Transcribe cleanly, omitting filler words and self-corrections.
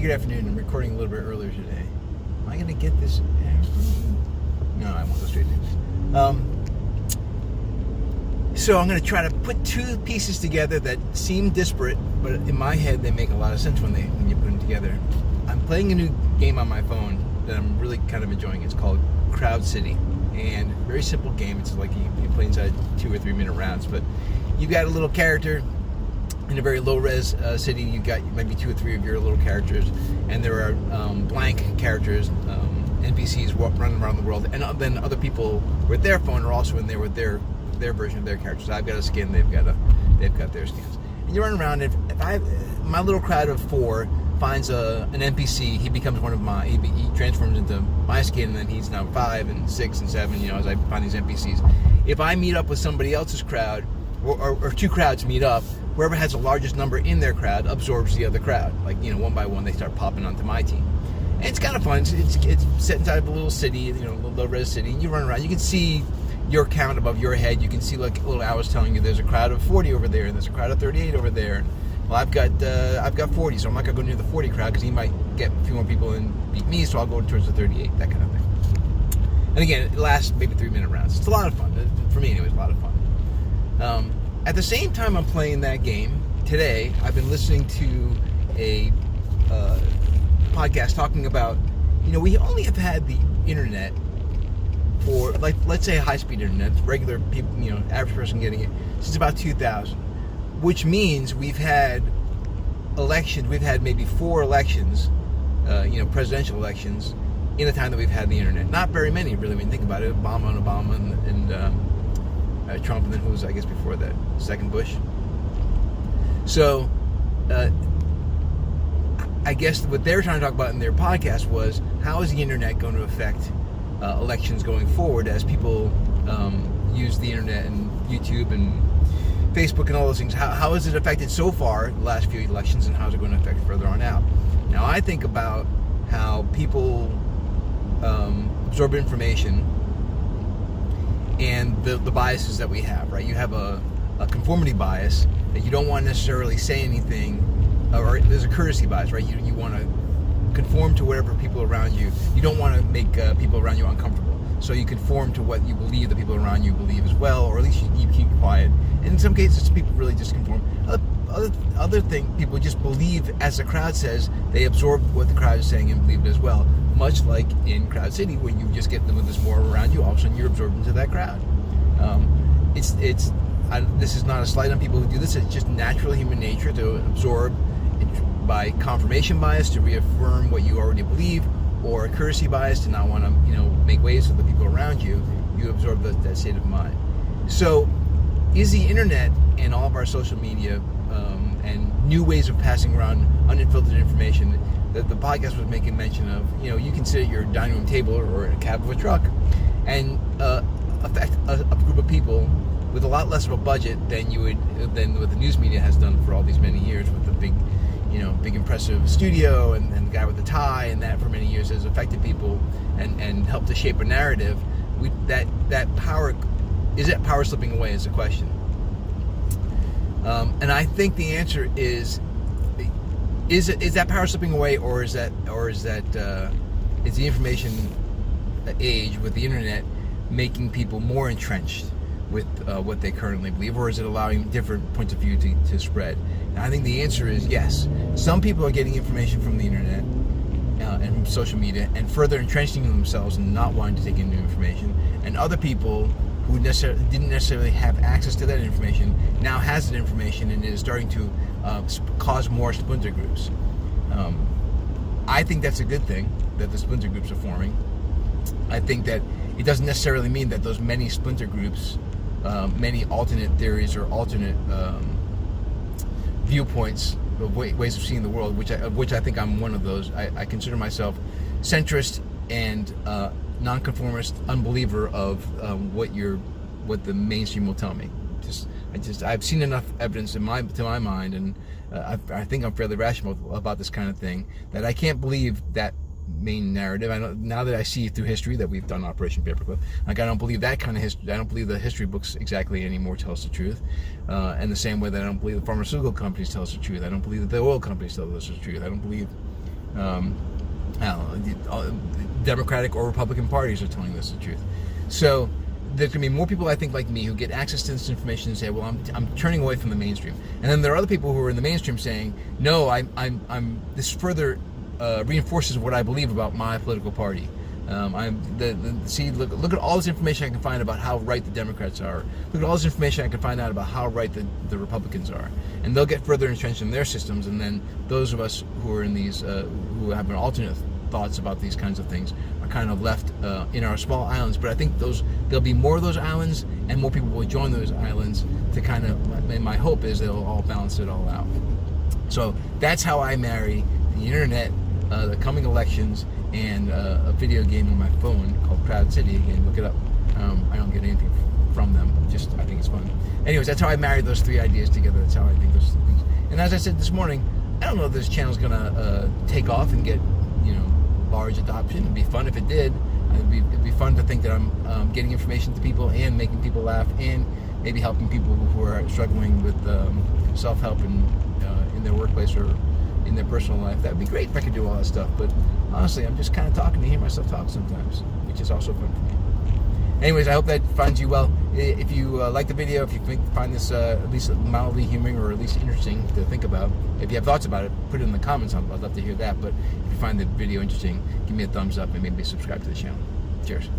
good afternoon. I'm recording a little bit earlier today. Am I going to get this? No, I won't go straight to this. So I'm going to try to put two pieces together that seem disparate, but in my head they make a lot of sense when you put them together. I'm playing a new game on my phone that I'm really kind of enjoying. It's called Crowd City, and very simple game. It's like you play inside 2 or 3 minute rounds, but you've got a little character in a very low-res city. You've got maybe 2 or 3 of your little characters, and there are blank characters, NPCs running around the world, and then other people with their phone are also in there with their version of their characters. I've got a skin, they've got their skins, and you run around. If my little crowd of 4 finds an NPC, he becomes one of my. He transforms into my skin, and then he's now 5 and 6 and 7. As I find these NPCs, if I meet up with somebody else's crowd, or 2 crowds meet up, whoever has the largest number in their crowd absorbs the other crowd. One by one, they start popping onto my team. And it's kind of fun. It's set inside of a little city, a little low-res city, and you run around. You can see your count above your head. You can see like little arrows telling you there's a crowd of 40 over there, and there's a crowd of 38 over there. Well, I've got 40, so I'm not gonna go near the 40 crowd because he might get a few more people and beat me. So I'll go towards the 38, that kind of thing. And again, it lasts maybe 3 minute rounds. It's a lot of fun for me, anyways. A lot of fun. At the same time I'm playing that game today, I've been listening to a podcast talking about, we only have had the internet for, let's say, high-speed internet, regular people, average person getting it, since about 2000, which means we've had elections. We've had maybe 4 elections, presidential elections, in the time that we've had the internet. Not very many, really, when you think about it. Obama and Trump, and then who was, I guess, before that? Second Bush. So, I guess what they were trying to talk about in their podcast was, how is the internet going to affect elections going forward as people use the internet and YouTube and Facebook and all those things? How has it affected so far the last few elections, and how is it going to affect further on out? Now, I think about how people absorb information and the biases that we have, right? You have a conformity bias that you don't want to necessarily say anything, or there's a courtesy bias, right? You want to conform to whatever people around you. You don't want to make people around you uncomfortable. So you conform to what you believe the people around you believe as well, or at least you keep quiet. And in some cases, people really just conform. Other thing, people just believe, as the crowd says, they absorb what the crowd is saying and believe it as well. Much like in Crowd City, when you just get them with this more around you, all of a sudden you're absorbed into that crowd. This is not a slight on people who do this. It's just natural human nature to absorb by confirmation bias, to reaffirm what you already believe, or a courtesy bias to not want to, make waves with the people around you. You absorb that state of mind. So, is the internet and all of our social media and new ways of passing around unfiltered information that the podcast was making mention of, you can sit at your dining room table or in a cab of a truck and affect a group of people with a lot less of a budget than what the news media has done for all these many years, with the big impressive studio and the guy with the tie, and that for many years has affected people and helped to shape a narrative. That power, is that power slipping away, is the question. And I think the answer is that power slipping away, or is the information age with the internet making people more entrenched with what they currently believe, or is it allowing different points of view to spread? And I think the answer is yes. Some people are getting information from the internet and from social media and further entrenching themselves and not wanting to take in new information, and other people who didn't necessarily have access to that information now has that information and is starting to cause more splinter groups. I think that's a good thing, that the splinter groups are forming. I think that it doesn't necessarily mean that those many splinter groups, many alternate theories or alternate viewpoints of ways of seeing the world, which I think I'm one of those. I consider myself centrist and nonconformist unbeliever of what the mainstream will tell me. I've seen enough evidence to my mind, and I think I'm fairly rational about this kind of thing, that I can't believe that main narrative. I know, now that I see through history that we've done Operation Paperclip, I don't believe that kind of history. I don't believe the history books exactly anymore tell us the truth. And the same way that I don't believe the pharmaceutical companies tell us the truth. I don't believe that the oil companies tell us the truth. I don't believe Democratic or Republican parties are telling us the truth. So there's going to be more people, I think, like me, who get access to this information and say, well, I'm turning away from the mainstream. And then there are other people who are in the mainstream saying, no, this further reinforces what I believe about my political party. Look at all this information I can find about how right the Democrats are. Look at all this information I can find out about how right the Republicans are, and they'll get further entrenched in their systems. And then those of us who are in these, who have an alternate thoughts about these kinds of things, are kind of left in our small islands. But I think there'll be more of those islands, and more people will join those islands to kind of. And my hope is they'll all balance it all out. So that's how I marry the internet, the coming elections, and a video game on my phone called Proud City. Again, look it up. I don't get anything from them, just I think it's fun. Anyways, that's how I married those three ideas together. That's how I think those things. And as I said this morning, I don't know if this channel's gonna take off and get large adoption. It'd be fun if it did. It'd be fun to think that I'm getting information to people and making people laugh, and maybe helping people who are struggling with self-help in their workplace or in their personal life. That would be great if I could do all that stuff. But honestly, I'm just kind of talking to hear myself talk sometimes, which is also fun for me. Anyways, I hope that finds you well. If you like the video, if you find this at least mildly humoring or at least interesting to think about, if you have thoughts about it, put it in the comments. I'd love to hear that. But if you find the video interesting, give me a thumbs up and maybe subscribe to the channel. Cheers.